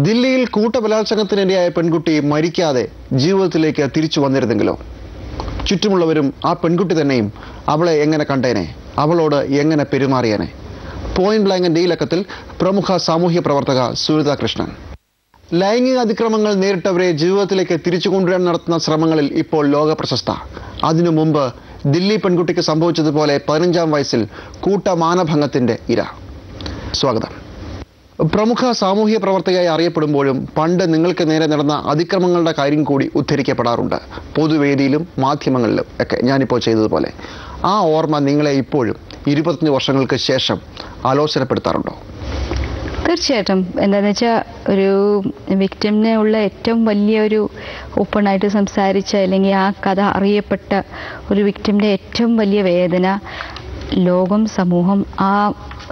ദില്ലിയിൽ കൂട്ടബലാത്സംഗത്തിനിരയായ പെൺകുട്ടി മരിക്കാതെ ജീവിതത്തിലേക്ക് തിരിച്ചു വന്നിരുന്നെങ്കിലോ? ചുറ്റുമുള്ളവരും ആ പെൺകുട്ടി തന്നെയും അവളെ എങ്ങനെ കണ്ടേനെ, അവളോട് എങ്ങനെ പെരുമാറിയേനെ? പോയിന്റ് ബ്ലാങ്കിന്റെ ഈ ലക്കത്തിൽ പ്രമുഖ സാമൂഹ്യ പ്രവർത്തക സുനിത കൃഷ്ണൻ. ലൈംഗിക അതിക്രമങ്ങൾ നേരിട്ടവരെ ജീവിതത്തിലേക്ക് തിരിച്ചു കൊണ്ടുവരാൻ നടത്തുന്ന ശ്രമങ്ങളിൽ ഇപ്പോൾ ലോക പ്രശസ്ത. അതിനു മുമ്പ് ദില്ലി പെൺകുട്ടിക്ക് സംഭവിച്ചതുപോലെ 15-ാം വയസ്സിൽ കൂട്ടമാനഭംഗത്തിന്റെ ഇര. സ്വാഗതം. പ്രമുഖ സാമൂഹ്യ പ്രവർത്തകയായി അറിയപ്പെടുമ്പോഴും പണ്ട് നിങ്ങൾക്ക് നേരെ നടന്ന അതിക്രമങ്ങളുടെ കാര്യം കൂടി ഉദ്ധരിക്കപ്പെടാറുണ്ട്, പൊതുവേദിയിലും മാധ്യമങ്ങളിലും ഒക്കെ. ഞാനിപ്പോൾ ചെയ്തതുപോലെ ആ ഓർമ്മ നിങ്ങളെ ഇപ്പോഴും 25 വർഷങ്ങൾക്ക് ശേഷം ആലോചനപ്പെടുത്താറുണ്ടോ? തീർച്ചയായിട്ടും. എന്താണെന്ന് വെച്ചാൽ, ഒരു വിക്ടിമിനെ ഉള്ള ഏറ്റവും വലിയൊരു ഓപ്പണായിട്ട് സംസാരിച്ച അല്ലെങ്കിൽ ആ കഥ അറിയപ്പെട്ട ഒരു വിക്ടിമിൻ്റെ ഏറ്റവും വലിയ വേദന ലോകം, സമൂഹം ആ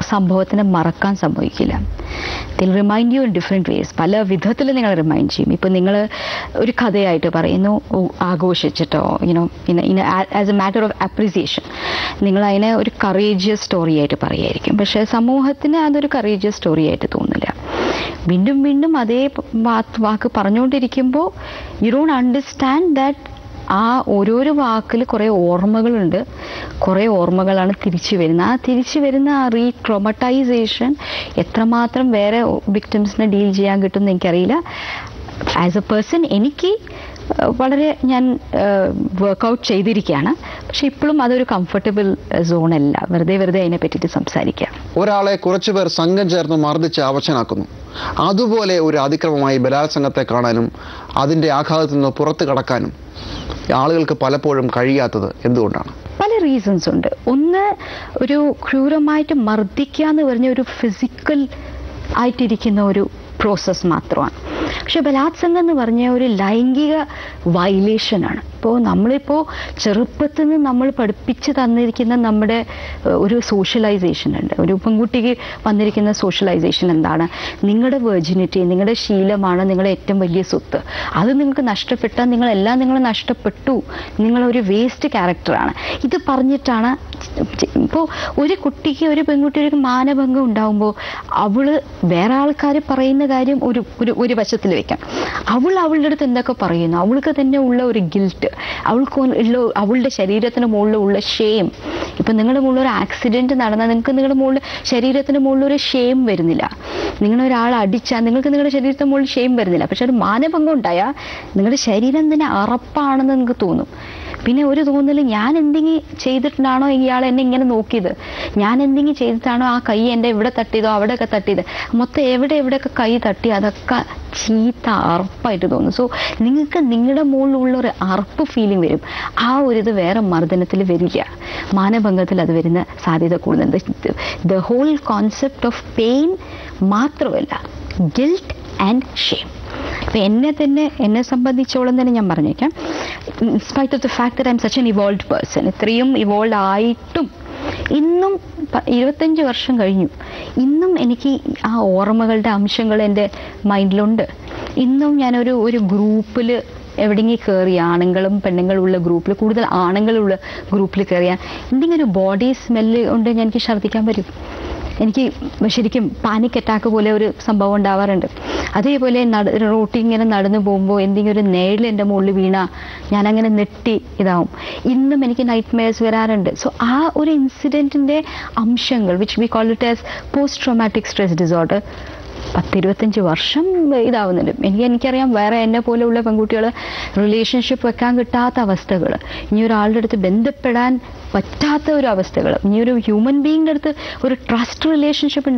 സംഭവത്തിനെ മറക്കാൻ സംഭവിക്കില്ല. They'll remind you in different ways. പല വിധത്തിൽ നിങ്ങൾ റിമൈൻഡ് ചെയ്യും. ഇപ്പം നിങ്ങൾ ഒരു കഥയായിട്ട് പറയുന്നു, ആഘോഷിച്ചിട്ടോ, as a matter of appreciation നിങ്ങൾ അതിനെ ഒരു കറേജിയസ് സ്റ്റോറി ആയിട്ട് പറയുമായിരിക്കും. പക്ഷേ സമൂഹത്തിന് അതൊരു കറേജിയസ് സ്റ്റോറി ആയിട്ട് തോന്നില്ല. വീണ്ടും വീണ്ടും അതേ വാക്ക് പറഞ്ഞുകൊണ്ടിരിക്കുമ്പോൾ യു ഡോണ്ട് അണ്ടർസ്റ്റാൻഡ് ദാറ്റ് ആ ഓരോരോ വാക്കിൽ കുറേ ഓർമ്മകളുണ്ട്, കുറേ ഓർമ്മകളാണ് തിരിച്ചു വരുന്നത്. ആ തിരിച്ചു വരുന്ന ആ ട്രോമറ്റൈസേഷൻ എത്രമാത്രം വേറെ വിക്ടിംസിനെ ഡീൽ ചെയ്യാൻ കിട്ടുമെന്ന് എനിക്കറിയില്ല. ആസ് എ പേഴ്സൺ എനിക്ക് വളരെ ഞാൻ വർക്കൗട്ട് ചെയ്തിരിക്കുകയാണ്. പക്ഷെ ഇപ്പോഴും അതൊരു കംഫർട്ടബിൾ സോണല്ല വെറുതെ അതിനെ പറ്റിയിട്ട് സംസാരിക്കുക. ഒരാളെ കുറച്ചുപേർ സംഘം ചേർന്ന് മർദ്ദിച്ച് അവശനാക്കുന്നു. അതുപോലെ ഒരു അതിക്രമമായി ബലാത്സംഗത്തെ കാണാനും അതിൻ്റെ ആഘാതത്തിൽ നിന്ന് പുറത്തു കടക്കാനും ആളുകൾക്ക് പലപ്പോഴും കഴിയാത്തത് എന്തുകൊണ്ടാണ്? പല റീസൺസ് ഉണ്ട്. ഒന്ന്, ഒരു ക്രൂരമായിട്ട് മർദ്ദിക്കുക എന്ന് പറഞ്ഞ ഒരു ഫിസിക്കൽ ആയിട്ടിരിക്കുന്ന ഒരു പ്രോസസ്സ് മാത്രമാണ്. പക്ഷെ ബലാത്സംഗം എന്ന് പറഞ്ഞ ഒരു ലൈംഗിക വയലേഷനാണ്. ഇപ്പോൾ നമ്മളിപ്പോൾ ചെറുപ്പത്തിൽ നിന്ന് നമ്മൾ പഠിപ്പിച്ച് തന്നിരിക്കുന്ന നമ്മുടെ ഒരു സോഷ്യലൈസേഷൻ ഉണ്ട്. ഒരു പെൺകുട്ടിക്ക് വന്നിരിക്കുന്ന സോഷ്യലൈസേഷൻ എന്താണ്? നിങ്ങളുടെ വെർജിനിറ്റി, നിങ്ങളുടെ ശീലമാണ് നിങ്ങളുടെ ഏറ്റവും വലിയ സ്വത്ത്. അത് നിങ്ങൾക്ക് നഷ്ടപ്പെട്ടാൽ നിങ്ങൾ നഷ്ടപ്പെട്ടു, നിങ്ങളൊരു വേസ്റ്റ് ക്യാരക്ടറാണ്. ഇത് പറഞ്ഞിട്ടാണ് ഇപ്പോൾ ഒരു കുട്ടിക്ക്, ഒരു പെൺകുട്ടി ഒരു മാനഭംഗം ഉണ്ടാകുമ്പോൾ അവള് വേറെ ആൾക്കാർ പറയുന്ന കാര്യം ഒരു വശത്തിൽ വെക്കാം. അവളുടെ അടുത്ത് എന്തൊക്കെ പറയുന്നു, അവൾക്ക് തന്നെ ഉള്ള ഒരു ഗിൽട്ട്, അവളുടെ ശരീരത്തിന് മുകളിലുള്ള ഷെയിം. ഇപ്പം നിങ്ങളുടെ മുകളിൽ ഒരു ആക്സിഡൻറ്റ് നടന്നാൽ നിങ്ങൾക്ക് നിങ്ങളുടെ മുകളിൽ ശരീരത്തിന് മുകളിൽ ഒരു ഷെയിം വരുന്നില്ല. നിങ്ങളൊരാൾ അടിച്ചാൽ നിങ്ങൾക്ക് നിങ്ങളുടെ ശരീരത്തിന് മുകളിൽ ഷെയിം വരുന്നില്ല. പക്ഷെ ഒരു മാനഭംഗം ഉണ്ടായാൽ നിങ്ങളുടെ ശരീരം തന്നെ അറപ്പാണെന്ന് നിങ്ങൾക്ക് തോന്നും. പിന്നെ ഒരു തോന്നൽ, ഞാൻ എന്തെങ്കിലും ചെയ്തിട്ടാണോ ഇയാൾ എന്നെ ഇങ്ങനെ നോക്കിയത്, ഞാൻ എന്തെങ്കിലും ചെയ്തിട്ടാണോ ആ കൈ എൻ്റെ ഇവിടെ തട്ടിയതോ അവിടെയൊക്കെ തട്ടിയത്, മൊത്തം എവിടെയൊക്കെ കൈ തട്ടി അതൊക്കെ ചീത്ത അറപ്പായിട്ട് തോന്നും. സോ നിങ്ങൾക്ക് നിങ്ങളുടെ മുകളിലുള്ള ഒരു അറപ്പ് ഫീലിംഗ് വരും. ആ ഒരു ഇത് വേറെ മർദ്ദനത്തിൽ വരില്ല. മാനഭംഗത്തിൽ അത് വരുന്ന സാധ്യത കൂടുതലുണ്ട്. The whole concept of pain മാത്രമല്ല, ഗിൽറ്റ് ആൻഡ് ഷെയിം. അപ്പം എന്നെ സംബന്ധിച്ചോളം തന്നെ ഞാൻ പറഞ്ഞേക്കാം, inspite of the fact that I am such an evolved person, ഇത്രയും ഇവോൾവ് ആയിട്ടും ഇന്നും 25 വർഷം കഴിഞ്ഞു, ഇന്നും എനിക്ക് ആ ഓർമ്മകളുടെ അംശങ്ങൾ എൻ്റെ മൈൻഡിലുണ്ട്. ഇന്നും ഞാനൊരു ഗ്രൂപ്പിൽ എവിടെയെങ്കിലും കയറി, ആണുങ്ങളും പെണ്ണുങ്ങളും ഉള്ള ഗ്രൂപ്പിൽ, കൂടുതൽ ആണുങ്ങളുള്ള ഗ്രൂപ്പിൽ കയറിയാൽ എന്തെങ്കിലും ഒരു ബോഡി സ്മെല്ല് കൊണ്ട് എനിക്ക് ഛർദ്ദിക്കാൻ വരും. എനിക്ക് ശരിക്കും പാനിക് അറ്റാക്ക് പോലെ ഒരു സംഭവം ഉണ്ടാവാറുണ്ട്. അതേപോലെ റോട്ടിൽ ഇങ്ങനെ നടന്നു പോകുമ്പോൾ എന്തെങ്കിലും ഒരു നേരിൽ എൻ്റെ മുകളിൽ വീണാൽ ഞാനങ്ങനെ നെട്ടി ഇതാവും. ഇന്നും എനിക്ക് നൈറ്റ് മെയർസ് വരാറുണ്ട്. സോ ആ ഒരു ഇൻസിഡൻറ്റിൻ്റെ അംശങ്ങൾ, which we call it as post traumatic stress disorder, 10-25 വർഷം ഇതാവുന്നുണ്ട്. എനിക്കറിയാം വേറെ എന്നെ പോലെയുള്ള പെൺകുട്ടികൾ റിലേഷൻഷിപ്പ് വെക്കാൻ കിട്ടാത്ത അവസ്ഥകൾ, ഇനി ഒരാളുടെ അടുത്ത് ബന്ധപ്പെടാൻ പറ്റാത്ത ഒരു അവസ്ഥകൾ, ഇനി ഒരു ഹ്യൂമൻ ബീയിൻ്റെ അടുത്ത് ഒരു ട്രസ്റ്റ് റിലേഷൻഷിപ്പ്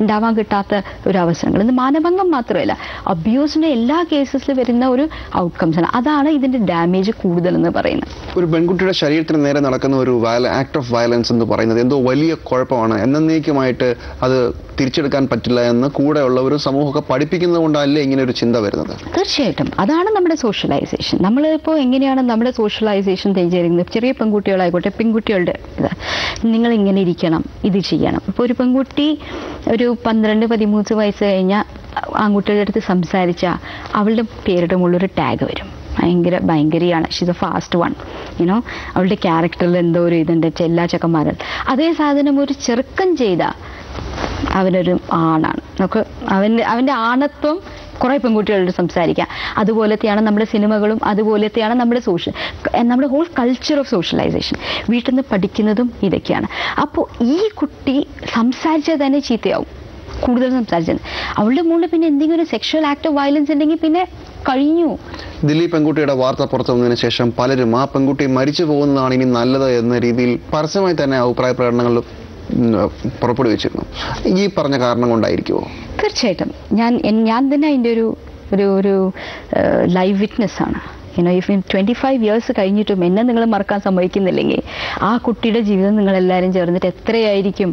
ഉണ്ടാവാൻ കിട്ടാത്ത ഒരു അവസരങ്ങൾ. ഇത് മാനഭംഗം മാത്രമല്ല, അബ്യൂസിൻ്റെ എല്ലാ കേസസിൽ വരുന്ന ഒരു ഔട്ട്കംസാണ്. അതാണ് ഇതിൻ്റെ ഡാമേജ് കൂടുതലെന്ന് പറയുന്നത്. ഒരു പെൺകുട്ടിയുടെ ശരീരത്തിന് നേരെ നടക്കുന്ന ഒരു ആക്ട് ഓഫ് വയലൻസ് എന്ന് പറയുന്നത് എന്തോ വലിയ കുഴപ്പമാണ്, എന്നേക്കുമായിട്ട് അത് തിരിച്ചെടുക്കാൻ പറ്റില്ല എന്ന് കൂടെയുള്ളവരും സമൂഹമൊക്കെ പഠിപ്പിക്കുന്നത് കൊണ്ടല്ലേ ഇങ്ങനെ ഒരു ചിന്ത വരുന്നത്? തീർച്ചയായിട്ടും അതാണ് നമ്മുടെ സോഷ്യലൈസേഷൻ. നമ്മളിപ്പോൾ എങ്ങനെയാണ് നമ്മുടെ സോഷ്യലൈസേഷൻ ചെയ്യുന്നത്? ചെറിയ പെൺകുട്ടികളായിക്കോട്ടെ, പെൺകുട്ടികളുടെ നിങ്ങൾ ഇങ്ങനെ ഇരിക്കണം, ഇത് ചെയ്യണം. ഇപ്പോൾ ഒരു പെൺകുട്ടി ഒരു 12-13 വയസ്സ് കഴിഞ്ഞാൽ ആൺകുട്ടികളുടെ അടുത്ത് സംസാരിച്ചാൽ അവളുടെ പേരുടെ മുകളിലൊരു ടാഗ് വരും. ഭയങ്കരയാണ്, ഷീസ് എ ഫാസ്റ്റ് വൺ, അവളുടെ ക്യാരക്ടറിൽ എന്തോ ഒരു ഇതുണ്ട്, എല്ലാ ചെക്കന്മാരും. അതേ സാധനം ഒരു ചെറുക്കൻ ചെയ്താൽ അവനൊരു ആണാണ്. നമുക്ക് അവൻ്റെ ആണത്വം കുറേ പെൺകുട്ടികളോട് സംസാരിക്കാം. അതുപോലത്തെയാണ് നമ്മുടെ സിനിമകളും, അതുപോലത്തെയാണ് നമ്മുടെ ഹോൾ കൾച്ചർ ഓഫ് സോഷ്യലൈസേഷൻ. വീട്ടിൽ നിന്ന് പഠിക്കുന്നതും ഇതൊക്കെയാണ്. അപ്പോൾ ഈ കുട്ടി സംസാരിച്ചാൽ തന്നെ ചീത്തയാവും, കൂടുതൽ സംസാരിച്ചത്. അവളുടെ മുകളിൽ പിന്നെ എന്തെങ്കിലും ഒരു സെക്ഷൽ ആക്ട് ഓഫ് വയലൻസ് ഉണ്ടെങ്കിൽ പിന്നെ കഴിഞ്ഞു. ദില്ലി പെൺകുട്ടിയുടെ വാർത്ത പുറത്തു വന്നതിന് ശേഷം പലരും ആ പെൺകുട്ടി മരിച്ചു പോകുന്നതാണ് ഇനി നല്ലത് എന്ന രീതിയിൽ പരസ്യമായി തന്നെ അഭിപ്രായ പ്രകടനങ്ങൾ പുറപ്പെടുവിച്ചിരുന്നു. ഈ പറഞ്ഞ കാരണം കൊണ്ടായിരിക്കുമോ? തീർച്ചയായിട്ടും ഞാൻ തന്നെ അതിൻ്റെ ഒരു ലൈവ് വിറ്റ്നസ് ആണ്. ഇഫ് 25 years കഴിഞ്ഞിട്ടും എന്നെ നിങ്ങൾ മറക്കാൻ സമ്മതിക്കുന്നില്ലെങ്കിൽ ആ കുട്ടിയുടെ ജീവിതം നിങ്ങളെല്ലാവരും ചേർന്നിട്ട് എത്രയായിരിക്കും.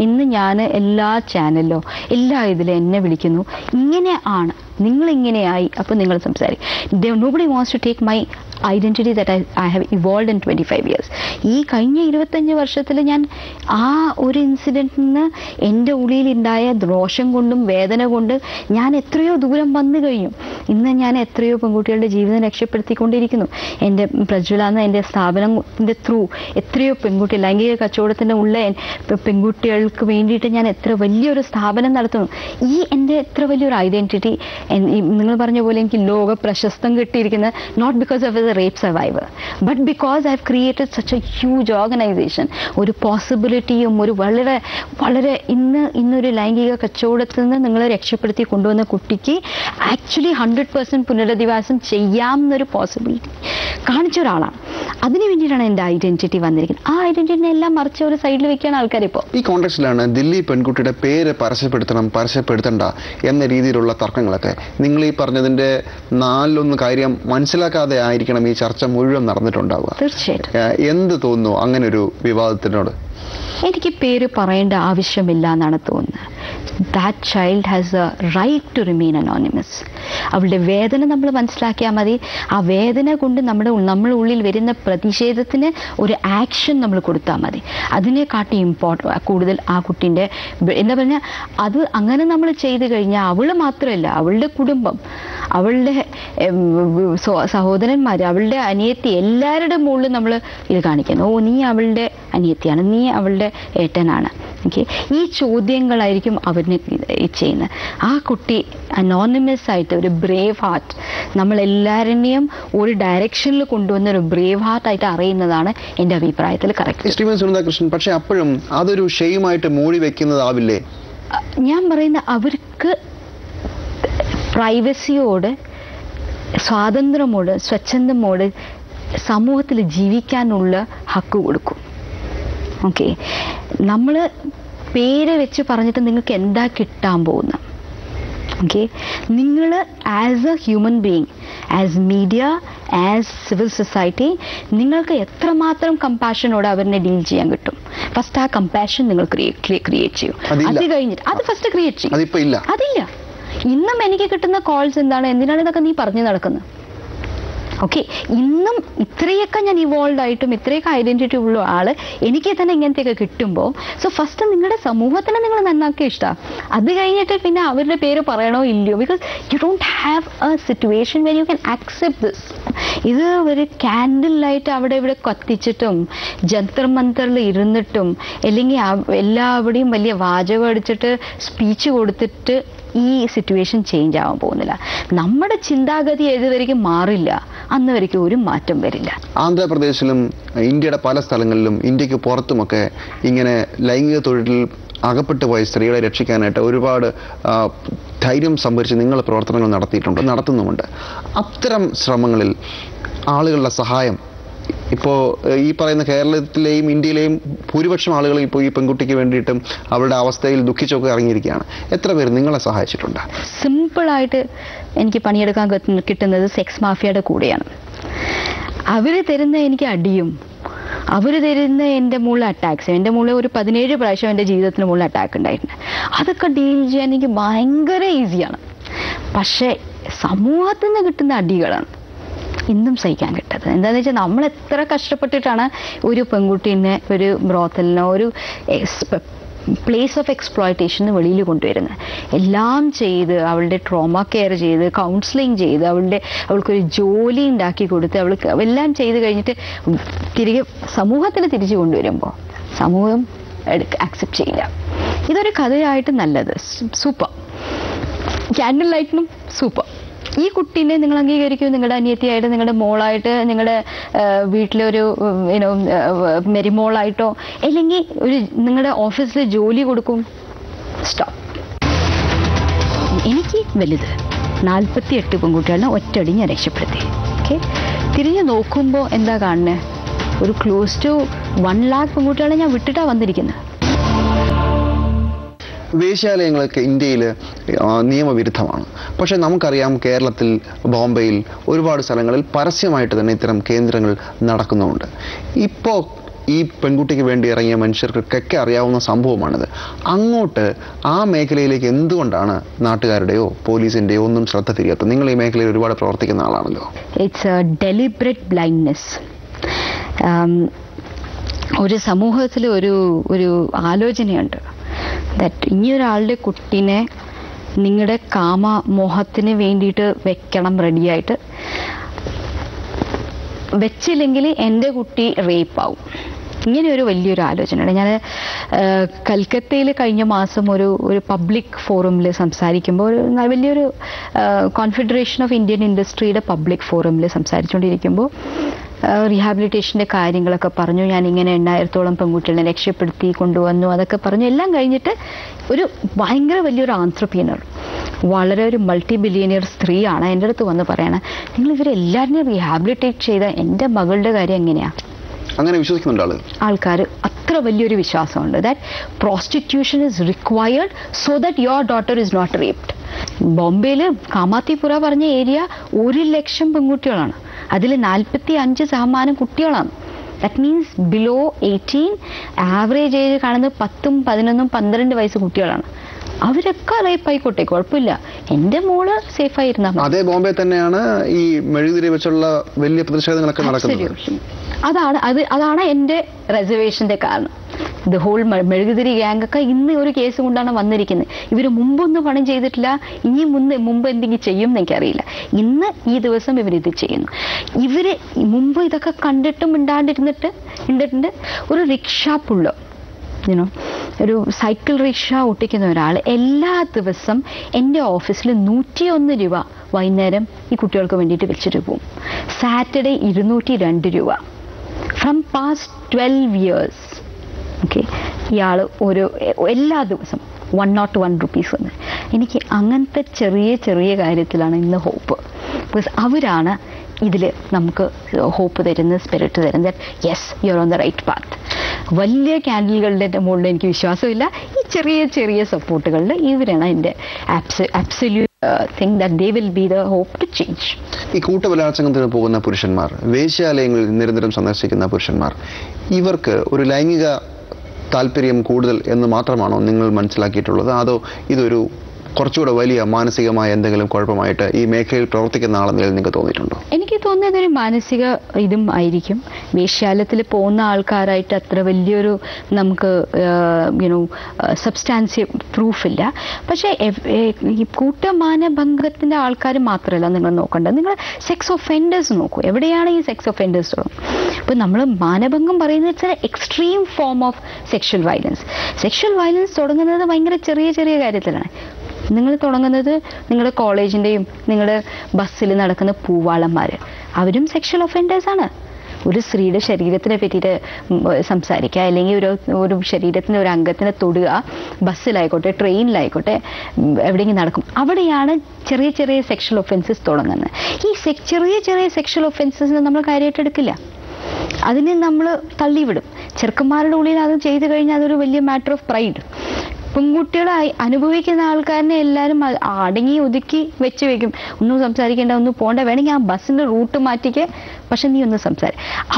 ഇന്ന് ഞാൻ എല്ലാ ചാനലിലോ എല്ലാ ഇതിലും എന്നെ വിളിക്കുന്നു, ഇങ്ങനെയാണ് നിങ്ങളിങ്ങനെയായി, അപ്പോൾ നിങ്ങൾ സംസാരിക്കും. Nobody wants to take my identity that I have evolved in 25 years. ഈ കഴിഞ്ഞ 25 വർഷത്തിൽ ഞാൻ ആ ഒരു ഇൻസിഡൻറ്റിൽ നിന്ന് എൻ്റെ ഉള്ളിലുണ്ടായ രോഷം കൊണ്ടും വേദന കൊണ്ടും ഞാൻ എത്രയോ ദൂരം വന്നു കഴിഞ്ഞു. ഇന്ന് ഞാൻ എത്രയോ പെൺകുട്ടികളുടെ ജീവിതം രക്ഷപ്പെടുത്തിക്കൊണ്ടിരിക്കുന്നു. എൻ്റെ പ്രജ്വല എന്ന എൻ്റെ സ്ഥാപനത്തിൻ്റെ ത്രൂ എത്രയോ പെൺകുട്ടി ലൈംഗിക കച്ചവടത്തിൻ്റെ ഉള്ള പെൺകുട്ടികൾക്ക് വേണ്ടിയിട്ട് ഞാൻ എത്ര വലിയൊരു സ്ഥാപനം നടത്തുന്നു. ഈ എൻ്റെ എത്ര വലിയൊരു ഐഡൻറ്റിറ്റി നിങ്ങൾ പറഞ്ഞ പോലെ എനിക്ക് ലോക പ്രശസ്തം കിട്ടിയിരിക്കുന്നത് not because of a rape survivor, but because I have created such a huge organization. ഒരു പോസിബിലിറ്റിയും ഒരു വളരെ വളരെ ഇന്നൊരു ലൈംഗിക കച്ചവടത്തിൽ നിന്ന് നിങ്ങളെ രക്ഷപ്പെടുത്തി കൊണ്ടുവന്ന കുട്ടിക്ക് ആക്ച്വലി 100% പുനരധിവാസം ചെയ്യാമെന്നൊരു പോസിബിലിറ്റി കാണിച്ച ഒരാളാണ്. അതിന് വേണ്ടിയിട്ടാണ് എൻ്റെ ഐഡൻറ്റിറ്റി വന്നിരിക്കുന്നത്. ആ ഐഡൻറ്റിറ്റിനെ എല്ലാം മറിച്ച് ഒരു സൈഡിൽ വെക്കുകയാണ് ആൾക്കാർ. ഇപ്പോൾ ഈ കോൺടെക്സ്റ്റിലാണ് ദില്ലി പെൺകുട്ടിയുടെ പേര് പരസ്യപ്പെടുത്തണ്ട എന്ന രീതിയിലുള്ള തർക്കങ്ങളൊക്കെ. നിങ്ങൾ ഈ പറഞ്ഞതിൻ്റെ 4-1 കാര്യം മനസ്സിലാക്കാതെ ആയിരിക്കണം ഈ ചർച്ച മുഴുവൻ നടന്നിട്ടുണ്ടാവുക. തീർച്ചയായിട്ടും. എന്ത് തോന്നുന്നു അങ്ങനെ ഒരു വിവാദത്തിനോട്? എനിക്ക് പേര് പറയേണ്ട ആവശ്യമില്ല എന്നാണ് തോന്നുന്നത്. That child has a right to remain anonymous. അവളുടെ വേദന നമ്മൾ മനസ്സിലാക്കിയാൽ മതി. ആ വേദന കൊണ്ട് നമ്മുടെ ഉള്ളിൽ വരുന്ന പ്രതിഷേധത്തിന് ഒരു ആക്ഷൻ നമ്മൾ കൊടുത്താൽ മതി. അതിനെക്കാട്ടി കൂടുതൽ ആ കുട്ടീൻ്റെ എന്താ പറഞ്ഞാൽ അത് അങ്ങനെ നമ്മൾ ചെയ്തു കഴിഞ്ഞാൽ അവൾ മാത്രമല്ല, അവളുടെ കുടുംബം, അവളുടെ സഹോദരന്മാർ, അവളുടെ അനിയത്തി, എല്ലാവരുടെ മുകളിൽ നമ്മൾ ഇത് കാണിക്കുന്നു. ഓ, നീ അവളുടെ അനിയത്തിയാണ്, നീ അവളുടെ ഏട്ടനാണ്. ഓക്കെ, ഈ ചോദ്യങ്ങളായിരിക്കും അവരിനെ ചെയ്യുന്നത്. ആ കുട്ടി അനോണിമസ് ആയിട്ട് ഒരു ബ്രേവ് ഹാർട്ട്, നമ്മളെല്ലാവരുടെയും ഒരു ഡയറക്ഷനിൽ കൊണ്ടുവന്ന ഒരു ബ്രേവ് ഹാർട്ടായിട്ട് അറിയുന്നതാണ് എൻ്റെ അഭിപ്രായത്തിൽ കറക്റ്റ്. ശ്രീമതി സുനന്ദാകൃഷ്ണൻ, പക്ഷെ അപ്പോഴും അതൊരു ഷെയിമായിട്ട് മൂടി വെക്കുന്നതാവില്ലേ? ഞാൻ പറയുന്ന അവർക്ക് പ്രൈവസിയോട്, സ്വാതന്ത്ര്യമോട്, സ്വച്ഛന്തമോട് സമൂഹത്തിൽ ജീവിക്കാനുള്ള ഹക്ക് കൊടുക്കും. ഓക്കെ, നമ്മൾ പേര് വെച്ച് പറഞ്ഞിട്ട് നിങ്ങൾക്ക് എന്താ കിട്ടാൻ പോകുന്നത്? ഓക്കെ, നിങ്ങൾ as A human being, as media, as civil society, നിങ്ങൾക്ക് എത്രമാത്രം കമ്പാഷനോടെ അവരെ ഡീൽ ചെയ്യാൻ കിട്ടും? ഫസ്റ്റ് ആ കമ്പാഷൻ നിങ്ങൾ ക്രിയേറ്റ് ചെയ്യും. അത് കഴിഞ്ഞിട്ട് അത് ഫസ്റ്റ് ക്രിയേറ്റ് ചെയ്യും. അതില്ല. ഇന്നും എനിക്ക് കിട്ടുന്ന കോൾസ് എന്താണ്, എന്തിനാണ് ഇതൊക്കെ നീ പറഞ്ഞു നടക്കുന്നത്? ഓക്കെ, ഇന്നും ഇത്രയൊക്കെ ഞാൻ ഇവോൾവ് ആയിട്ടും ഇത്രയൊക്കെ ഐഡൻറ്റിറ്റി ഉള്ള ആൾ എനിക്ക് തന്നെ ഇങ്ങനത്തെയൊക്കെ കിട്ടുമ്പോൾ, സോ ഫസ്റ്റ് നിങ്ങളുടെ സമൂഹത്തിനെ നിങ്ങൾ നന്നാക്കിയ ഇഷ്ടമാണ്. അത് കഴിഞ്ഞിട്ട് പിന്നെ അവരുടെ പേര് പറയണോ ഇല്ലയോ, because you don't have A situation when you can accept this. ഇത് ഒരു ക്യാൻഡിൽ ലൈറ്റ് അവിടെ ഇവിടെ കത്തിച്ചിട്ടും ജന്തർ മന്തറിൽ ഇരുന്നിട്ടും അല്ലെങ്കിൽ എല്ലാവിടെയും വലിയ വാചകം അടിച്ചിട്ട് സ്പീച്ച് കൊടുത്തിട്ട് ഈ സിറ്റുവേഷൻ ചേഞ്ച് ആവാൻ പോകുന്നില്ല. നമ്മുടെ ചിന്താഗതി ഏതുവരെയ്ക്കും മാറില്ല അന്ന് വരയ്ക്കും ഒരു മാറ്റം വരില്ല. ആന്ധ്രാപ്രദേശിലും ഇന്ത്യയുടെ പല സ്ഥലങ്ങളിലും ഇന്ത്യക്ക് പുറത്തുമൊക്കെ ഇങ്ങനെ ലൈംഗിക തൊഴിലിൽ അകപ്പെട്ടു പോയ സ്ത്രീകളെ രക്ഷിക്കാനായിട്ട് ഒരുപാട് ധൈര്യം സംഭരിച്ച് നിങ്ങൾ പ്രവർത്തനങ്ങൾ നടത്തുന്നുമുണ്ട്. അത്തരം ശ്രമങ്ങളിൽ ആളുകളുടെ സഹായം ഇപ്പോൾ ഈ പറയുന്ന കേരളത്തിലെയും ഇന്ത്യയിലെയും ഭൂരിപക്ഷം ആളുകൾ ഇപ്പോൾ ഈ പെൺകുട്ടിക്ക് വേണ്ടിയിട്ടും അവളുടെ അവസ്ഥയിൽ ദുഃഖിച്ചൊക്കെ ഇറങ്ങിയിരിക്കുകയാണ്. എത്ര പേര് നിങ്ങളെ സഹായിച്ചിട്ടുണ്ട്? സിമ്പിളായിട്ട് എനിക്ക് പണിയെടുക്കാൻ കിട്ടുന്നത് സെക്സ് മാഫിയയുടെ കൂടെയാണ്. അവർ തരുന്ന എനിക്ക് അടിയും, അവർ തരുന്ന എൻ്റെ മുകളിൽ അറ്റാക്സ്, എൻ്റെ മുകളിൽ ഒരു 17 പ്രാവശ്യം എൻ്റെ ജീവിതത്തിന് മുകളിൽ അറ്റാക്ക് ഉണ്ടായിട്ടുണ്ട്. അതൊക്കെ ഡീൽ ചെയ്യാൻ എനിക്ക് ഭയങ്കര ഈസിയാണ്. പക്ഷേ സമൂഹത്തിൽ നിന്ന് കിട്ടുന്ന അടികളാണ് ഇന്നും സഹിക്കാൻ കിട്ടത്. എന്താണെന്ന് വെച്ചാൽ നമ്മൾ എത്ര കഷ്ടപ്പെട്ടിട്ടാണ് ഒരു പെൺകുട്ടീനെ ഒരു ബ്രോത്തലിനോ ഒരു പ്ലേസ് ഓഫ് എക്സ്പ്ലോയിറ്റേഷന് വെളിയിൽ കൊണ്ടുവരുന്നത്. എല്ലാം ചെയ്ത് അവളുടെ ട്രോമ കെയർ ചെയ്ത് കൗൺസിലിംഗ് ചെയ്ത് അവൾക്കൊരു ജോലി ഉണ്ടാക്കി കൊടുത്ത് അവൾക്ക് എല്ലാം ചെയ്ത് കഴിഞ്ഞിട്ട് തിരികെ സമൂഹത്തിൽ തിരിച്ചു കൊണ്ടുവരുമ്പോൾ സമൂഹം ആക്സെപ്റ്റ് ചെയ്യില്ല. ഇതൊരു കഥയായിട്ട് നല്ലത്, സൂപ്പർ. Candle ലൈറ്റിനും super. ഈ കുട്ടീനെ നിങ്ങൾ അംഗീകരിക്കും, നിങ്ങളുടെ അനിയത്തിയായിട്ട്, നിങ്ങളുടെ മോളായിട്ട്, നിങ്ങളുടെ വീട്ടിലൊരു മെരിമോളായിട്ടോ, അല്ലെങ്കിൽ ഒരു നിങ്ങളുടെ ഓഫീസിൽ ജോലി കൊടുക്കും. സ്റ്റോപ്പ്. എനിക്ക് വലുത് 48 പെൺകുട്ടികളെ ഒറ്റയടി ഞാൻ രക്ഷപ്പെടുത്തി. ഓക്കെ, തിരിഞ്ഞു നോക്കുമ്പോൾ എന്താ കാണുന്നത്? ഒരു ക്ലോസ് ടു 1 lakh പെൺകുട്ടികളെ ഞാൻ വിട്ടിട്ടാണ് വന്നിരിക്കുന്നത്. വേശ്യാലയങ്ങളൊക്കെ ഇന്ത്യയിൽ നിയമവിരുദ്ധമാണ്. പക്ഷേ നമുക്കറിയാം, കേരളത്തിൽ, ബോംബെയിൽ ഒരുപാട് സ്ഥലങ്ങളിൽ പരസ്യമായിട്ട് തന്നെ ഇത്തരം കേന്ദ്രങ്ങൾ നടക്കുന്നുമുണ്ട്. ഇപ്പോൾ ഈ പെൺകുട്ടിക്ക് വേണ്ടി ഇറങ്ങിയ മനുഷ്യർക്കൊക്കെ അറിയാവുന്ന സംഭവമാണിത്. അങ്ങോട്ട് ആ മേഖലയിലേക്ക് എന്തുകൊണ്ടാണ് നാട്ടുകാരുടെയോ പോലീസിൻ്റെയോ ഒന്നും ശ്രദ്ധ തിരിയാത്തത്? നിങ്ങൾ ഈ മേഖലയിൽ ഒരുപാട് പ്രവർത്തിക്കുന്ന ആളാണല്ലോ. It's a deliberate blindness. ഒരു സമൂഹത്തിൽ ഒരു ആലോചനയുണ്ട് ദാറ്റ് ഇനിയൊരാളുടെ കുട്ടീനെ നിങ്ങളുടെ കാമമോഹത്തിന് വേണ്ടിയിട്ട് വെക്കണം റെഡിയായിട്ട്. വെച്ചില്ലെങ്കിൽ എൻ്റെ കുട്ടി റേപ്പാവും. ഇങ്ങനെ ഒരു വലിയൊരു ആലോചനയാണ്. ഞാൻ കൽക്കത്തയിൽ കഴിഞ്ഞ മാസം ഒരു പബ്ലിക് ഫോറമിൽ സംസാരിക്കുമ്പോൾ, ഒരു വലിയൊരു കോൺഫെഡറേഷൻ ഓഫ് ഇന്ത്യൻ ഇൻഡസ്ട്രിയുടെ പബ്ലിക് ഫോറമിൽ സംസാരിച്ചുകൊണ്ടിരിക്കുമ്പോൾ റീഹാബിലിറ്റേഷൻ്റെ കാര്യങ്ങളൊക്കെ പറഞ്ഞു. ഞാനിങ്ങനെ 8000-ഓളം പെൺകുട്ടികളെ രക്ഷപ്പെടുത്തി കൊണ്ടുവന്നു, അതൊക്കെ പറഞ്ഞു. എല്ലാം കഴിഞ്ഞിട്ട് ഒരു ഭയങ്കര വലിയൊരു ആന്ത്രപ്രീനർ, വളരെ ഒരു മൾട്ടി ബില്യണിയർ സ്ത്രീയാണ് എൻ്റെ അടുത്ത് വന്ന് പറയണം, നിങ്ങൾ ഇവരെല്ലാവരെയും റീഹാബിലിറ്റേറ്റ് ചെയ്ത എൻ്റെ മകളുടെ കാര്യം എങ്ങനെയാണ്? അങ്ങനെ വിശ്വസിക്കുന്നുണ്ട് ആൾക്കാർ. അത്ര വലിയൊരു വിശ്വാസമുണ്ട് that prostitution is required so that your daughter is not raped. ബോംബെയിൽ കാമാത്തിപുര പറഞ്ഞ ഏരിയ 1 ലക്ഷം പെൺകുട്ടികളാണ്. അതിൽ 45% കുട്ടികളാണ്. That means below 18, average age കാണുന്നത് 10, 11, 12 വയസ്സ് കുട്ടികളാണ്. അവരൊക്കെ റേപ്പ് ആയിക്കോട്ടെ, കുഴപ്പമില്ല, എൻ്റെ മോള് സേഫായിരുന്ന. അതേ ബോംബെ തന്നെയാണ് ഈ മെഴുകുതിരി വെച്ചുള്ള വലിയ പ്രതിഷേധങ്ങളൊക്കെ നടക്കുന്നത്. അതാണ് എൻ്റെ റിസർവേഷൻ്റെ കാരണം. ദ ഹോൾ മെഴുകുതിരി ഗ്യാങ്ങൊക്കെ ഇന്ന് ഒരു കേസ് കൊണ്ടാണ് വന്നിരിക്കുന്നത്. ഇവർ മുമ്പൊന്നും പണം ചെയ്തിട്ടില്ല, ഇനി മുമ്പ് എന്തെങ്കിലും ചെയ്യും എന്ന് എനിക്കറിയില്ല. ഇന്ന് ഈ ദിവസം ഇവരിത് ചെയ്യുന്നു. ഇവർ മുമ്പ് ഇതൊക്കെ കണ്ടിട്ടും മിണ്ടാണ്ടിരുന്നിട്ടുണ്ട്. ഒരു റിക്ഷാ പുള്ളോ, ഒരു സൈക്കിൾ റിക്ഷ ഓട്ടിക്കുന്ന ഒരാൾ എല്ലാ ദിവസം എൻ്റെ ഓഫീസിൽ 101 രൂപ വൈകുന്നേരം ഈ കുട്ടികൾക്ക് വേണ്ടിയിട്ട് വെച്ചിട്ട് പോകും. സാറ്റർഡേ 202 രൂപ ഫ്രം പാസ്റ്റ് 12 years. ഓക്കെ, ഇയാൾ എല്ലാ ദിവസം 101 rupees വന്ന്. എനിക്ക് അങ്ങനത്തെ ചെറിയ കാര്യത്തിലാണ് ഇന്ന് ഹോപ്പ്. ബിക്കോസ് അവരാണ് ഇതിൽ നമുക്ക് ഹോപ്പ് തരുന്ന, സ്പിരിറ്റ് തരുന്നത്. Yes, you are on the right path. വലിയ ക്യാൻഡിലുകളുടെ മുകളിൽ എനിക്ക് വിശ്വാസമില്ല. ഈ ചെറിയ സപ്പോർട്ടുകളിൽ ഇവരാണ് എൻ്റെ absolute think that they will be the hope to change. ഈ കൂട്ടബലാത്സംഗത്തിന് പോകുന്ന പുരുഷന്മാർ, വേശ്യാലയങ്ങളിൽ നിരന്തരം സന്ദർശിക്കുന്ന പുരുഷന്മാർ, ഇവർക്ക് ഒരു ലൈംഗിക താല്പര്യം കൂടുതൽ എന്ന് മാത്രമാണോ നിങ്ങൾ മനസ്സിലാക്കിയിട്ടുള്ളത്? അതോ ഇതൊരു കുറച്ചുകൂടെ വലിയ മാനസികമായ എന്തെങ്കിലും കുഴപ്പമായിട്ട് ഈ മേഖലയിൽ പ്രവർത്തിക്കുന്ന ആളെന്ന നിലയിൽ നിങ്ങൾക്ക് തോന്നിയിട്ടുണ്ടോ? എനിക്ക് തോന്നുന്നത് ഒരു മാനസിക ഇതും ആയിരിക്കും. വേശ്യാലയത്തിൽ പോകുന്ന ആൾക്കാരായിട്ട് അത്ര വലിയൊരു നമുക്ക് സബ്സ്റ്റാൻഷ്യൽ പ്രൂഫില്ല. പക്ഷേ ഈ കൂട്ടമാനഭംഗത്തിൻ്റെ ആൾക്കാർ മാത്രമല്ല നിങ്ങൾ നോക്കേണ്ടത്. നിങ്ങൾ സെക്സ് ഒഫൻഡേഴ്സ് നോക്കൂ. എവിടെയാണ് ഈ സെക്സ് ഒഫൻഡേഴ്സ് തുടങ്ങും? ഇപ്പോൾ നമ്മൾ മാനഭംഗം പറയുന്നത് വെച്ചാൽ extreme form of sexual violence. Sexual violence തുടങ്ങുന്നത് ഭയങ്കര ചെറിയ കാര്യത്തിലാണ്. നിങ്ങൾ തുടങ്ങുന്നത് നിങ്ങളുടെ കോളേജിൻ്റെയും നിങ്ങളുടെ ബസ്സിൽ നടക്കുന്ന പൂവാളന്മാർ, അവരും സെക്ഷൽ ഒഫൻഡേഴ്സാണ്. ഒരു സ്ത്രീയുടെ ശരീരത്തിനെ പറ്റിയിട്ട് സംസാരിക്കുക, അല്ലെങ്കിൽ ഒരു ശരീരത്തിൻ്റെ ഒരു അംഗത്തിനെ തൊടുക, ബസ്സിലായിക്കോട്ടെ ട്രെയിനിലായിക്കോട്ടെ എവിടെയെങ്കിലും നടക്കും. അവിടെയാണ് ചെറിയ സെക്ഷൽ ഒഫൻസസ് തുടങ്ങുന്നത്. ഈ ചെറിയ സെക്ഷൽ ഒഫൻസസിനെ നമ്മൾ കാര്യമായിട്ട് എടുക്കില്ല. അതിനെ നമ്മൾ തള്ളിവിടും. ചെറുക്കന്മാരുടെ ഉള്ളിൽ അത് ചെയ്തു കഴിഞ്ഞാൽ അതൊരു വലിയ മാറ്റർ ഓഫ് പ്രൈഡ്. പെൺകുട്ടികളായി അനുഭവിക്കുന്ന ആൾക്കാരനെ എല്ലാവരും അടങ്ങി ഒതുക്കി വെച്ച് വെക്കും. ഒന്നും സംസാരിക്കേണ്ട, ഒന്നും പോകേണ്ട, വേണമെങ്കിൽ ആ ബസ്സിൻ്റെ റൂട്ട് മാറ്റിക്ക്, പക്ഷെ നീ ഒന്ന്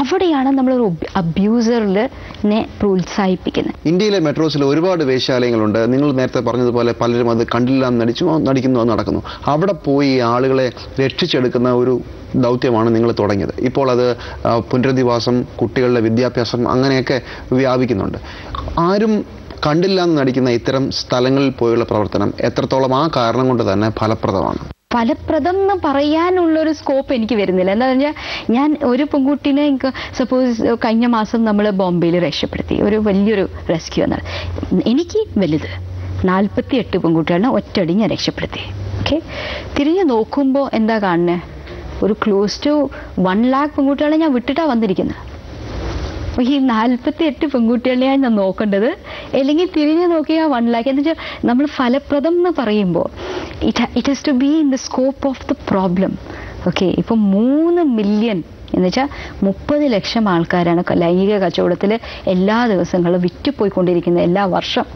അവിടെയാണ് നമ്മളൊരു അബ്യൂസറിനെ പ്രോത്സാഹിപ്പിക്കുന്നത്. ഇന്ത്യയിലെ മെട്രോസിൽ ഒരുപാട് വേശ്യാലയങ്ങളുണ്ട്. നിങ്ങൾ നേരത്തെ പറഞ്ഞതുപോലെ പലരും അത് കണ്ടില്ല നടിക്കുന്നു, അത് നടക്കുന്നു. അവിടെ പോയി ആളുകളെ രക്ഷിച്ചെടുക്കുന്ന ഒരു ദൗത്യമാണ് നിങ്ങൾ തുടങ്ങിയത്. ഇപ്പോൾ അത് പുനരധിവാസം, കുട്ടികളുടെ വിദ്യാഭ്യാസം അങ്ങനെയൊക്കെ വ്യാപിക്കുന്നുണ്ട്. ആരും കണ്ടില്ല എന്ന് നടിക്കുന്ന ഇത്തരം സ്ഥലങ്ങളിൽ പോയുള്ള പ്രവർത്തനം എത്രത്തോളം ആ കാരണം കൊണ്ട് തന്നെ ഫലപ്രദമാണ്? ഫലപ്രദം എന്ന് പറയാനുള്ളൊരു സ്കോപ്പ് എനിക്ക് വരുന്നില്ല. എന്താ പറഞ്ഞാൽ, ഞാൻ ഒരു പെൺകുട്ടീനെ സപ്പോസ് കഴിഞ്ഞ മാസം നമ്മൾ ബോംബെയിൽ രക്ഷപ്പെടുത്തി, ഒരു വലിയൊരു റെസ്ക്യൂ എന്നാണ്. എനിക്ക് വലുത് 48 പെൺകുട്ടികളെ ഒറ്റയടി ഞാൻ രക്ഷപ്പെടുത്തി. ഓക്കെ. തിരിഞ്ഞു നോക്കുമ്പോൾ എന്താ കാണുന്നത്? ഒരു ക്ലോസ് ടു 1 lakh പെൺകുട്ടികളെ ഞാൻ വിട്ടിട്ടാണ് വന്നിരിക്കുന്നത്. അപ്പോൾ ഈ 48 പെൺകുട്ടികളെയാണ് ഞാൻ നോക്കേണ്ടത്. അല്ലെങ്കിൽ തിരിഞ്ഞു നോക്കിയാൽ 1 lakh. എന്ന് വെച്ചാൽ നമ്മൾ ഫലപ്രദം എന്ന് പറയുമ്പോൾ it has to be in the scope of the problem. Okay. ഇപ്പം 3 മില്യൺ എന്ന് വെച്ചാൽ 30 ലക്ഷം ആൾക്കാരാണ് ലൈംഗിക കച്ചവടത്തിൽ എല്ലാ ദിവസങ്ങളും വിറ്റുപോയിക്കൊണ്ടിരിക്കുന്നത് എല്ലാ വർഷം.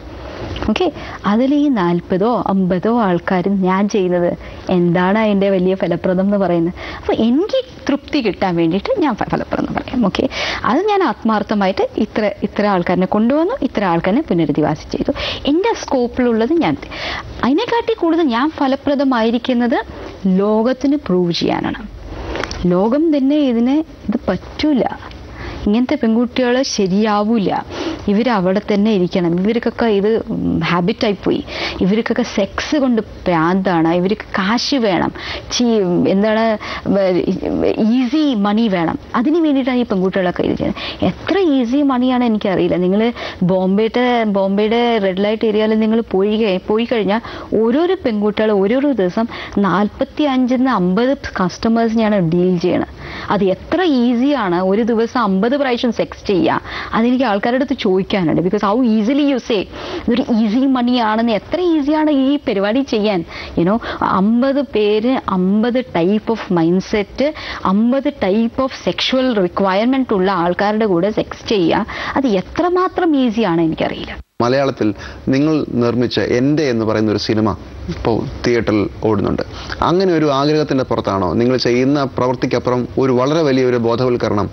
ഓക്കെ. അതിൽ ഈ 40 or 50 ആൾക്കാരും ഞാൻ ചെയ്യുന്നത് എന്താണ് അതിൻ്റെ വലിയ ഫലപ്രദം എന്ന് പറയുന്നത്? അപ്പോൾ എനിക്ക് തൃപ്തി കിട്ടാൻ വേണ്ടിയിട്ട് ഞാൻ ഫലപ്രദം പറയാം. ഓക്കെ. അത് ഞാൻ ആത്മാർത്ഥമായിട്ട് ഇത്ര ആൾക്കാരെ കൊണ്ടുവന്നു, ഇത്ര ആൾക്കാരെ പുനരധിവാസം ചെയ്തു. എൻ്റെ സ്കോപ്പിലുള്ളത് ഞാൻ. അതിനെക്കാട്ടി കൂടുതൽ ഞാൻ ഫലപ്രദമായിരിക്കുന്നത് ലോകത്തിന് പ്രൂവ് ചെയ്യാനാണ്. ലോകം തന്നെ ഇത് പറ്റൂല, ഇങ്ങനത്തെ പെൺകുട്ടികൾ ശരിയാവില്ല, ഇവരവിടെ തന്നെ ഇരിക്കണം, ഇവർക്കൊക്കെ ഇത് ഹാബിറ്റായി പോയി, ഇവർക്കൊക്കെ സെക്സ് കൊണ്ട് പ്രാന്താണ്, ഇവർക്ക് കാശ് വേണം, എന്താണ് ഈസി മണി വേണം, അതിന് വേണ്ടിയിട്ടാണ് ഈ പെൺകുട്ടികളൊക്കെ ഇത് ചെയ്യുന്നത്. എത്ര ഈസി മണിയാണ് എനിക്കറിയില്ല. നിങ്ങൾ ബോംബെയുടെ റെഡ് ലൈറ്റ് ഏരിയയിൽ നിങ്ങൾ പോയി കഴിഞ്ഞാൽ ഓരോരോ പെൺകുട്ടികൾ ഓരോരോ ദിവസം 45 to 50 കസ്റ്റമേഴ്സിനെയാണ് ഡീൽ ചെയ്യണത്. അത് എത്ര ഈസിയാണ് ഒരു ദിവസം 50 പ്രാവശ്യം സെക്സ് ചെയ്യുക. അതെനിക്ക് ആൾക്കാരുടെ അടുത്ത് ചോദിക്കാനുണ്ട്. Because how easily you say ഇതൊരു ഈസി മണിയാണെന്ന്. എത്ര ഈസിയാണ് ഈ പരിപാടി ചെയ്യാൻ? 50 പേര്, 50 type of mind set, 50 type of sexual requirement ഉള്ള ആൾക്കാരുടെ കൂടെ സെക്സ് ചെയ്യുക. അത് എത്രമാത്രം ഈസിയാണ് എനിക്കറിയില്ല. മലയാളത്തിൽ നിങ്ങൾ നിർമ്മിച്ച എൻ്റെ എന്ന് പറയുന്ന ഒരു സിനിമ ഇപ്പോൾ തിയേറ്ററിൽ ഓടുന്നുണ്ട്. അങ്ങനെ ഒരു ആഗ്രഹത്തിന്റെ പുറത്താണോ നിങ്ങൾ ചെയ്യുന്ന പ്രവൃത്തിക്കപ്പുറം ഒരു വളരെ വലിയൊരു ബോധവൽക്കരണം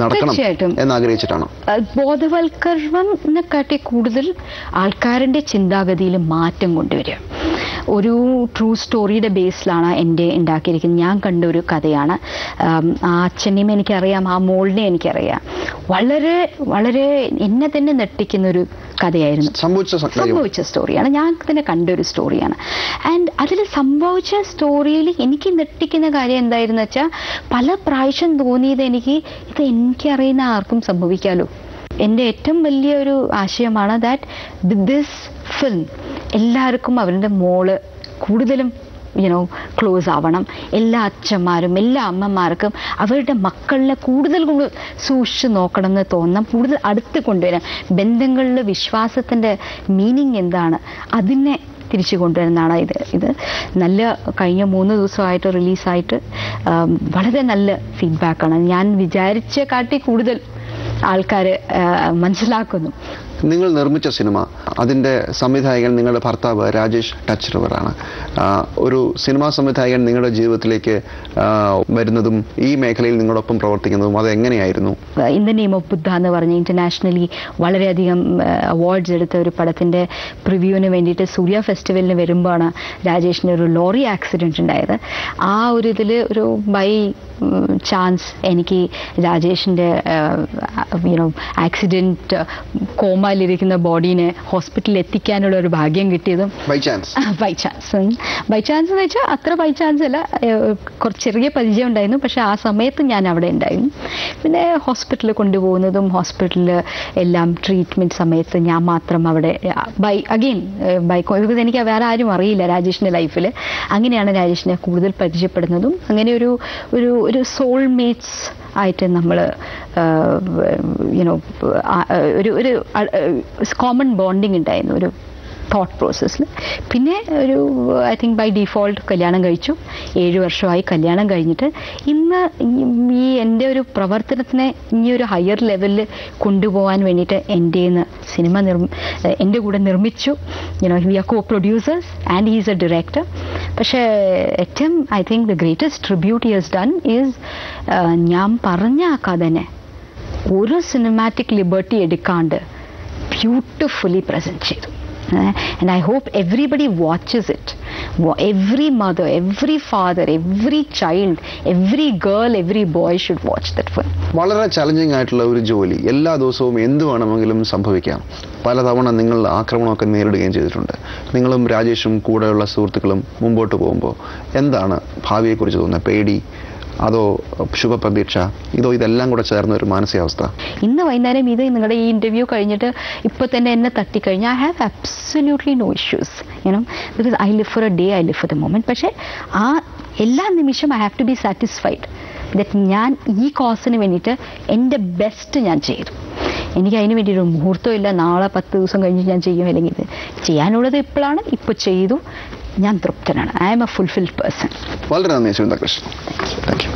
നടക്കണം എന്നാഗ്രഹിച്ചിട്ടാണോ? ബോധവൽക്കരണത്തെക്കാട്ടി കൂടുതൽ ആൾക്കാരുടെ ചിന്താഗതിയിൽ മാറ്റം കൊണ്ടുവരിക. ഒരു ട്രൂ സ്റ്റോറിയുടെ ബേസിലാണ് എൻ്റെ ഉണ്ടാക്കിയിരിക്കുന്നത്. ഞാൻ കണ്ട ഒരു കഥയാണ്. ആ അച്ഛനെയും എനിക്കറിയാം, ആ മോളിനെ എനിക്കറിയാം. വളരെ വളരെ എന്നെ തന്നെ നെട്ടിക്കുന്നൊരു കഥയായിരുന്നു. സംഭവിച്ച സ്റ്റോറിയാണ്. ഞാൻ തന്നെ കണ്ടൊരു സ്റ്റോറിയാണ്. ആൻഡ് അതിൽ സംഭവിച്ച സ്റ്റോറിയിൽ എനിക്ക് നെട്ടിക്കുന്ന കാര്യം എന്തായിരുന്നു വെച്ചാൽ, പല പ്രാവശ്യം തോന്നിയത് ഇത് എനിക്കറിയുന്ന ആർക്കും സംഭവിക്കാമല്ലോ. എൻ്റെ ഏറ്റവും വലിയൊരു ആശയമാണ് ദാറ്റ് ദിസ് ഫിലിം എല്ലാവർക്കും അവരുടെ മോള് കൂടുതലും ക്ലോസ് ആവണം. എല്ലാ അച്ഛന്മാരും എല്ലാ അമ്മമാർക്കും അവരുടെ മക്കളിനെ കൂടുതൽ സൂക്ഷിച്ച് നോക്കണം എന്ന് തോന്നണം, കൂടുതൽ അടുത്ത് കൊണ്ടുവരാം. ബന്ധങ്ങളിലെ വിശ്വാസത്തിൻ്റെ മീനിങ് എന്താണ് അതിനെ തിരിച്ചു കൊണ്ടുവരുന്നതാണ് ഇത്. നല്ല കഴിഞ്ഞ 3 ദിവസമായിട്ട് റിലീസായിട്ട് വളരെ നല്ല ഫീഡ്ബാക്കാണ്. ഞാൻ വിചാരിച്ച കാട്ടി കൂടുതൽ ആൾക്കാർ മനസ്സിലാക്കുന്നു. നിങ്ങൾ നിർമ്മിച്ച സിനിമ, അതിൻ്റെ സംവിധായകൻ നിങ്ങളുടെ ഭർത്താവ് രാജേഷ് ടച്ച് റിവറാണ്. ഒരു സിനിമാ സംവിധായകൻ നിങ്ങളുടെ ജീവിതത്തിലേക്ക് വരുന്നതും ഈ മേഖലയിൽ നിങ്ങളോടൊപ്പം പ്രവർത്തിക്കുന്നതും അതെങ്ങനെയായിരുന്നു? ഇൻ ദ നെയിം ഓഫ് ബുദ്ധ എന്ന് പറഞ്ഞ് ഇന്റർനാഷണലി വളരെയധികം അവാർഡ്സ് എടുത്ത ഒരു പടത്തിൻ്റെ പ്രിവ്യൂവിന് വേണ്ടിയിട്ട് സൂര്യ ഫെസ്റ്റിവലിന് വരുമ്പോഴാണ് രാജേഷിന് ഒരു ലോറി ആക്സിഡൻറ്റ് ഉണ്ടായത്. ആ ഒരു ഇതിൽ ഒരു ബൈ ചാൻസ് എനിക്ക് രാജേഷിൻ്റെ ആക്സിഡൻറ്റ് കോമയിലിരിക്കുന്ന ബോഡീനെ ഹോസ്പിറ്റലിൽ എത്തിക്കാനുള്ള ഒരു ഭാഗ്യം കിട്ടിയതും ബൈ ചാൻസ് എന്ന് വെച്ചാൽ അത്ര ബൈ ചാൻസ് അല്ല, കുറച്ച് ചെറിയ പരിചയം ഉണ്ടായിരുന്നു. പക്ഷെ ആ സമയത്ത് ഞാൻ അവിടെ ഉണ്ടായിരുന്നു. പിന്നെ ഹോസ്പിറ്റലിൽ കൊണ്ടുപോകുന്നതും ഹോസ്പിറ്റലിൽ എല്ലാം ട്രീറ്റ്മെൻറ്റ് സമയത്ത് ഞാൻ മാത്രം അവിടെ ബിക്കോസ് എനിക്ക് വേറെ ആരും അറിയില്ല രാജേഷിൻ്റെ ലൈഫിൽ. അങ്ങനെയാണ് രാജേഷിനെ കൂടുതൽ പരിചയപ്പെടുന്നതും. അങ്ങനെ ഒരു സോൾമേറ്റ്സ് ആയിട്ട് നമ്മൾ ഒരു കോമൺ ബോണ്ടിങ് ഉണ്ടായിരുന്നു ഒരു തോട്ട് പ്രോസസ്സിൽ. പിന്നെ ഐ തിങ്ക് ബൈ ഡിഫോൾട്ട് കല്യാണം കഴിച്ചു. 7 വർഷമായി കല്യാണം കഴിഞ്ഞിട്ട്. ഇന്ന് ഈ എൻ്റെ ഒരു പ്രവർത്തനത്തിനെ ഇനി ഒരു ഹയർ ലെവലിൽ കൊണ്ടുപോകാൻ വേണ്ടിയിട്ട് എൻ്റെ കൂടെ നിർമ്മിച്ചു. We are co producers and he is a director. പക്ഷേ ഏറ്റവും I think the greatest tribute he has done is ഞാൻ പറഞ്ഞ ആ കഥനെ ഒരു സിനിമാറ്റിക് ലിബർട്ടി എടുക്കാണ്ട് ബ്യൂട്ടിഫുള്ളി പ്രസൻറ്റ് ചെയ്തു. And I hope everybody watches it. Every mother, every father, every child, every girl, every boy should watch that film. വളരെ challenging ആയിട്ടുള്ള ഒരു ജോലി. എല്ലാ ദിവസവും എന്ത് വേണമെങ്കിലും സംഭവിക്കാം. പലതവണ നിങ്ങൾ ആക്രമണമൊക്കെ നേരിടുകയും ചെയ്തിട്ടുണ്ട്. നിങ്ങളും രാജേഷും കൂടെയുള്ള സുഹൃത്തുക്കളും മുമ്പോട്ട് പോകുമ്പോൾ എന്താണ് ഭാവിയെക്കുറിച്ച് തോന്നുന്നത്? പേടി, അതോ ശുഭപ്രതീക്ഷ, ഇതെല്ലാം കൂടെ ചേർന്ന ഒരു മാനസികാവസ്ഥ? ഇന്ന് വൈകുന്നേരം ഇത് നിങ്ങളുടെ ഈ ഇന്റർവ്യൂ കഴിഞ്ഞിട്ട് ഇപ്പോൾ തന്നെ എന്നെ തട്ടിക്കഴിഞ്ഞാൽ I have absolutely no issues, because I live for a day, I live for the moment. പക്ഷേ ആ എല്ലാ നിമിഷം I have to be satisfied that ഞാൻ ഈ കോസിന് വേണ്ടിയിട്ട് എൻ്റെ ബെസ്റ്റ് ഞാൻ ചെയ്തു. എനിക്ക് അതിന് വേണ്ടി ഒരു മുഹൂർത്തമില്ല, നാളെ 10 ദിവസം കഴിഞ്ഞ് ഞാൻ ചെയ്യും, അല്ലെങ്കിൽ ഇത് ചെയ്യാനുള്ളത് ഇപ്പോഴാണ്, ഇപ്പോൾ ചെയ്തു, ഞാൻ തൃപ്തനാണ്. I am a fulfilled person. വളരെ നന്ദി സുനന്ദ കൃഷ്ണൻ. Thank you.